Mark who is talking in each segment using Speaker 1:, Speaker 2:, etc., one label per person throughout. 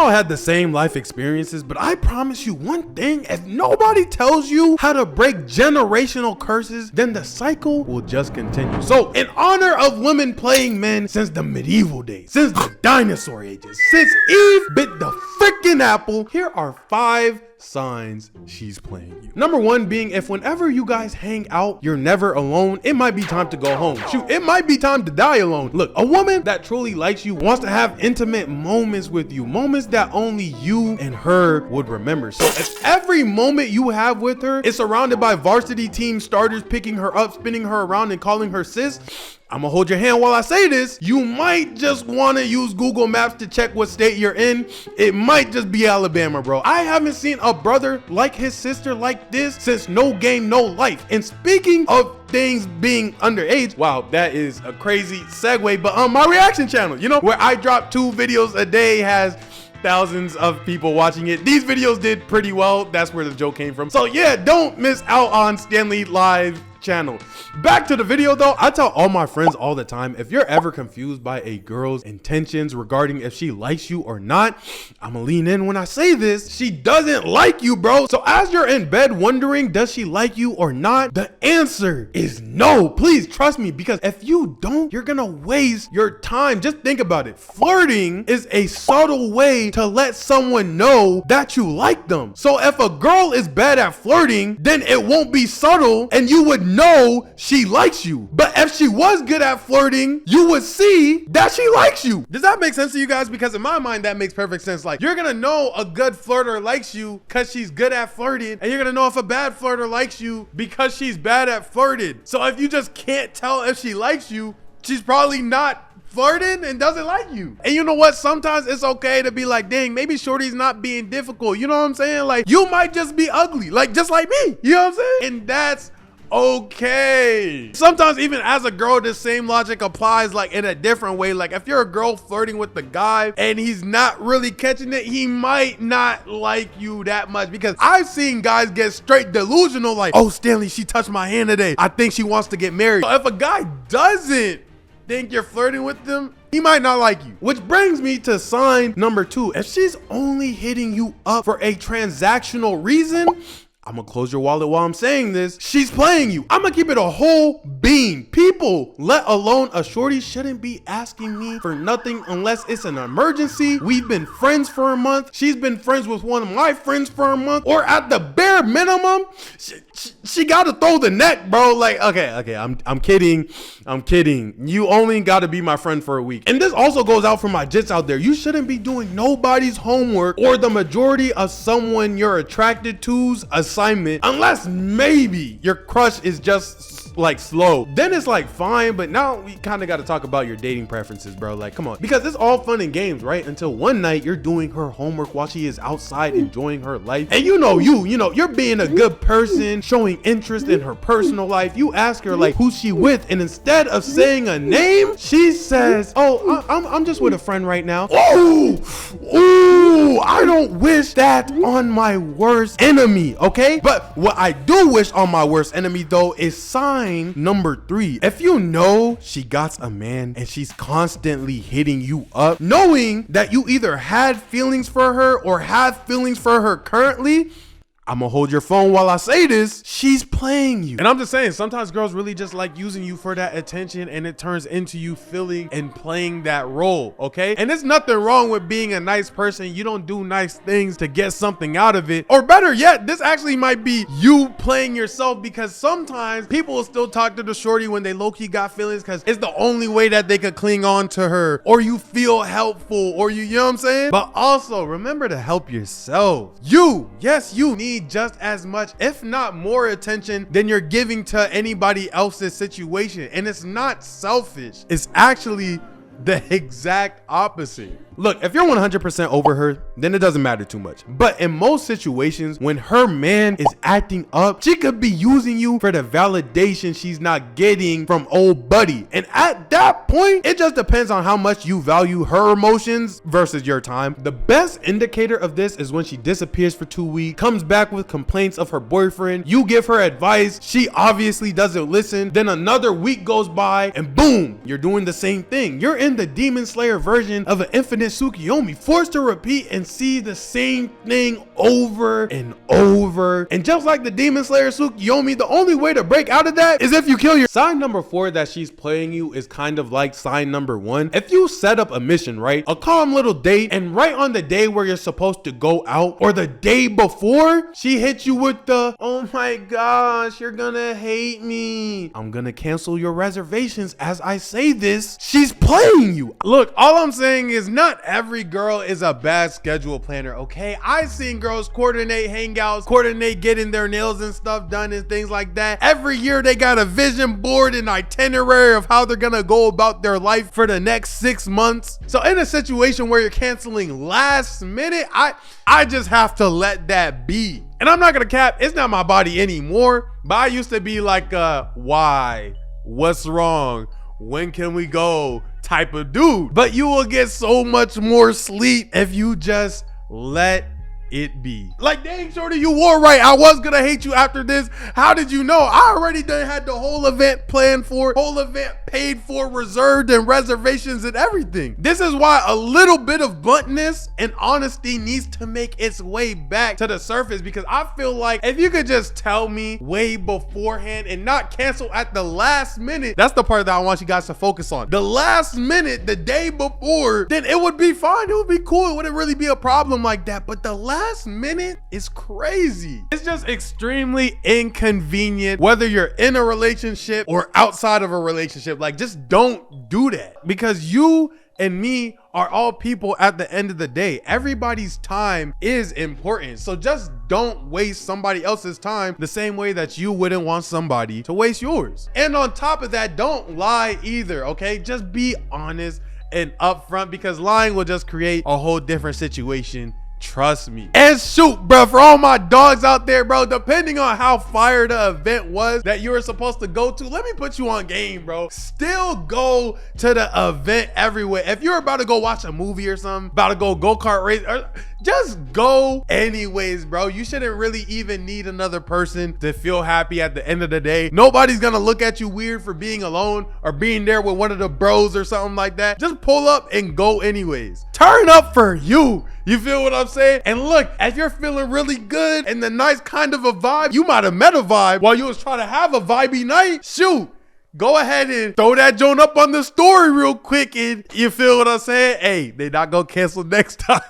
Speaker 1: all had the same life experiences, but I promise you one thing, if nobody tells you how to break generational curses, then the cycle will just continue. So in honor of women playing men since the medieval days, since the dinosaur ages, since Eve bit the freaking apple, here are 5 signs she's playing you. Number 1 being, if whenever you guys hang out, you're never alone, it might be time to go home. Shoot, it might be time to die alone. Look, a woman that truly likes you wants to have intimate moments with you, moments that only you and her would remember. So if every moment you have with her is surrounded by varsity team starters picking her up, spinning her around and calling her sis, I'm gonna hold your hand while I say this. You might just want to use Google Maps to check what state you're in. It might just be Alabama, bro. I haven't seen a brother like his sister like this since No Game, No Life. And speaking of things being underage, wow, that is a crazy segue, but on my reaction channel, you know, where I drop 2 videos a day, has thousands of people watching it. These videos did pretty well. That's where the joke came from. So yeah, don't miss out on Stanley Live channel. Back to the video though, I tell all my friends all the time, if you're ever confused by a girl's intentions regarding if she likes you or not, I'm gonna lean in when I say this, she doesn't like you, bro. So as you're in bed wondering, does she like you or not? The answer is no. Please trust me, because if you don't, you're gonna waste your time. Just think about it. Flirting is a subtle way to let someone know that you like them. So if a girl is bad at flirting, then it won't be subtle and you would know she likes you. But if she was good at flirting, you would see that she likes you. Does that make sense to you guys? Because in my mind, that makes perfect sense. Like, you're gonna know a good flirter likes you because she's good at flirting, and you're gonna know if a bad flirter likes you because she's bad at flirting. So if you just can't tell if she likes you, she's probably not flirting and doesn't like you. And you know what? Sometimes it's okay to be like, dang, maybe shorty's not being difficult. You know what I'm saying? Like, you might just be ugly, like just like me. You know what I'm saying? And that's okay. Sometimes even as a girl, the same logic applies, like in a different way. Like if you're a girl flirting with the guy and he's not really catching it, he might not like you that much. Because I've seen guys get straight delusional, like, oh, Stanley, she touched my hand today, I think she wants to get married. So if a guy doesn't think you're flirting with them, he might not like you. Which brings me to sign number 2. If she's only hitting you up for a transactional reason, I'm gonna close your wallet while I'm saying this, she's playing you. I'm gonna keep it a whole bean. People, let alone a shorty, shouldn't be asking me for nothing unless it's an emergency. We've been friends for a month. She's been friends with one of my friends for a month. Or at the bare minimum, she gotta throw the net, bro. Like, okay, I'm kidding. I'm kidding. You only gotta be my friend for a week. And this also goes out for my jits out there. You shouldn't be doing nobody's homework or the majority of someone you're attracted to's assignment, unless maybe your crush is just like slow. Then it's like fine, but now we kind of got to talk about your dating preferences, bro. Like, come on, because it's all fun and games, right? Until one night you're doing her homework while she is outside enjoying her life, and you know you're being a good person, showing interest in her personal life. You ask her like who's she with, and instead of saying a name, she says, oh, I'm just with a friend right now. Ooh, I don't wish that on my worst enemy, okay? But what I do wish on my worst enemy though is sign number 3. If you know she got a man and she's constantly hitting you up, knowing that you either had feelings for her or have feelings for her currently, I'm gonna hold your phone while I say this, she's playing you. And I'm just saying, sometimes girls really just like using you for that attention, and it turns into you feeling and playing that role, okay? And there's nothing wrong with being a nice person. You don't do nice things to get something out of it. Or better yet, this actually might be you playing yourself, because sometimes people will still talk to the shorty when they low-key got feelings because it's the only way that they could cling on to her, or you feel helpful, or you know what I'm saying? But also remember to help yourself. Yes, you need just as much, if not more, attention than you're giving to anybody else's situation. And it's not selfish. It's actually the exact opposite. Look, if you're 100% over her, then it doesn't matter too much. But in most situations, when her man is acting up, she could be using you for the validation she's not getting from old buddy. And at that point, it just depends on how much you value her emotions versus your time. The best indicator of this is when she disappears for 2 weeks, comes back with complaints of her boyfriend. You give her advice, she obviously doesn't listen. Then another week goes by and boom, you're doing the same thing. You're in the Demon Slayer version of an infinite codependent Tsukiyomi, forced to repeat and see the same thing over and over. And just like the Demon Slayer Tsukiyomi, the only way to break out of that is if you kill your sign number 4 that she's playing you is kind of like sign number 1. If you set up a mission, right, a calm little date, and right on the day where you're supposed to go out or the day before, she hits you with the, oh my gosh, you're gonna hate me, I'm gonna cancel your reservations as I say this, she's playing you. Look, all I'm saying is not every girl is a bad schedule planner, okay? I've seen girls coordinate hangouts, coordinate getting their nails and stuff done and things like that. Every year they got a vision board and itinerary of how they're gonna go about their life for the next 6 months. So in a situation where you're canceling last minute, I just have to let that be. And I'm not gonna cap, it's not my body anymore, but I used to be like why? What's wrong? When can we go type of dude. But you will get so much more sleep if you just let it be. Like, dang shorty, you were right. I was gonna hate you after this. How did you know? I already done had the whole event planned for, whole event paid for, reserved, and reservations and everything. This is why a little bit of bluntness and honesty needs to make its way back to the surface, because I feel like if you could just tell me way beforehand and not cancel at the last minute, that's the part that I want you guys to focus on. The last minute, the day before, then it would be fine. It would be cool. It wouldn't really be a problem like that. But the last minute is crazy. It's just extremely inconvenient, whether you're in a relationship or outside of a relationship. Like, just don't do that, because you and me are all people at the end of the day. Everybody's time is important. So just don't waste somebody else's time the same way that you wouldn't want somebody to waste yours. And on top of that, don't lie either, okay? Just be honest and upfront, because lying will just create a whole different situation. Trust me. And shoot, bro, for all my dogs out there, bro, depending on how fire the event was that you were supposed to go to, let me put you on game, bro. Still go to the event everywhere. If you're about to go watch a movie or something, about to go-kart race, or just go anyways, bro. You shouldn't really even need another person to feel happy at the end of the day. Nobody's gonna look at you weird for being alone or being there with one of the bros or something like that. Just pull up and go anyways. Turn up for you. You feel what I'm saying? And look, if you're feeling really good and the nice kind of a vibe, you might have met a vibe while you was trying to have a vibey night. Shoot, go ahead and throw that joint up on the story real quick, and you feel what I'm saying? Hey, they not gonna cancel next time.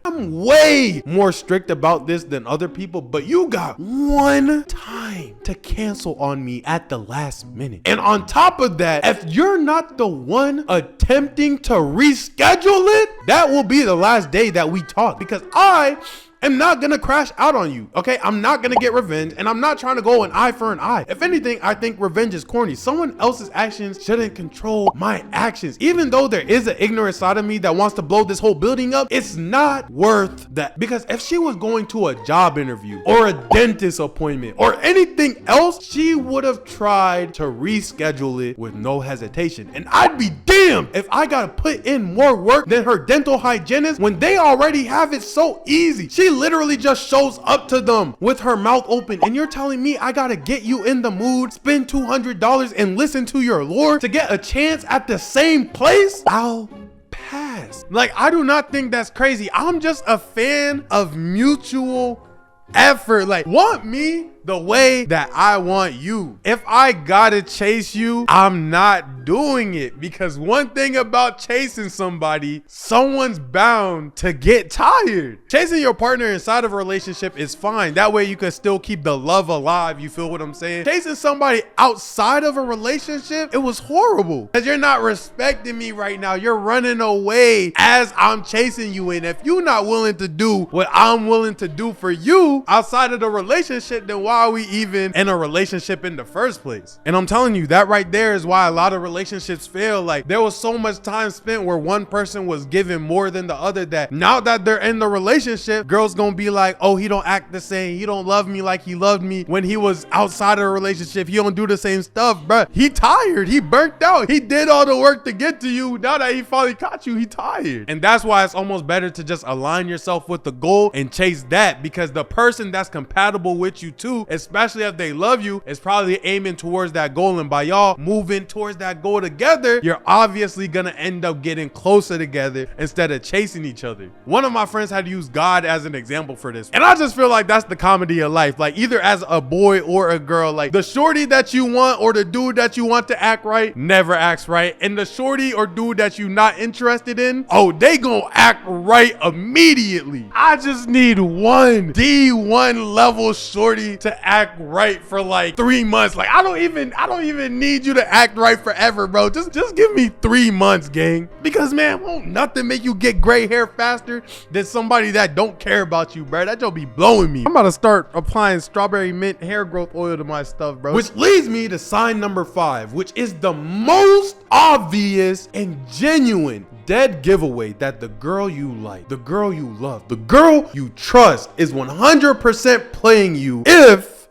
Speaker 1: I'm way more strict about this than other people, but you got one time to cancel on me at the last minute. And on top of that, if you're not the one attempting to reschedule it, that will be the last day that we talk, because I am not gonna crash out on you, okay? I'm not gonna get revenge, and I'm not trying to go an eye for an eye. If anything, I think revenge is corny. Someone else's actions shouldn't control my actions. Even though there is an ignorant side of me that wants to blow this whole building up, it's not worth that. Because if she was going to a job interview or a dentist appointment or anything else, she would have tried to reschedule it with no hesitation. And I'd be damned if I gotta put in more work than her dental hygienist when they already have it so easy. She literally just shows up to them with her mouth open, and you're telling me I gotta get you in the mood, spend $200 and listen to your lore to get a chance at the same place? I'll pass. Like, I do not think that's crazy. I'm just a fan of mutual effort. Like, want me the way that I want you. If I gotta chase you, I'm not doing it, because one thing about chasing somebody, someone's bound to get tired. Chasing your partner inside of a relationship is fine. That way you can still keep the love alive. You feel what I'm saying? Chasing somebody outside of a relationship, it was horrible, because you're not respecting me right now. You're running away as I'm chasing you. And if you're not willing to do what I'm willing to do for you outside of the relationship, then why are we even in a relationship in the first place? And I'm telling you, that right there is why a lot of relationships fail. Like, there was so much time spent where one person was giving more than the other, that now that they're in the relationship, girls gonna be like, oh, he don't act the same, he don't love me like he loved me when he was outside of a relationship, he don't do the same stuff. Bruh, he tired, he burnt out, he did all the work to get to you. Now that he finally caught you, he tired. And that's why it's almost better to just align yourself with the goal and chase that, because the person that's compatible with you too do, especially if they love you, is probably aiming towards that goal. And by y'all moving towards that goal together, you're obviously gonna end up getting closer together instead of chasing each other. One of my friends had to use God as an example for this. And I just feel like that's the comedy of life. Like either as a boy or a girl, like the shorty that you want or the dude that you want to act right never acts right. And the shorty or dude that you not interested in, oh, they gonna act right immediately. I just need one D1 level shorty to act right for like 3 months. Like I don't even need you to act right forever, bro. Just give me 3 months, gang. Because man, won't nothing make you get gray hair faster than somebody that don't care about you, bro. That just be blowing me. I'm about to start applying strawberry mint hair growth oil to my stuff, bro. Which leads me to sign number 5, which is the most obvious and genuine dead giveaway that the girl you like, the girl you love, the girl you trust is 100% playing you if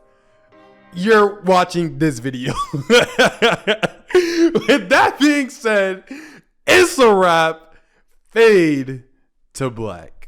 Speaker 1: you're watching this video. With that being said, it's a wrap. Fade to black.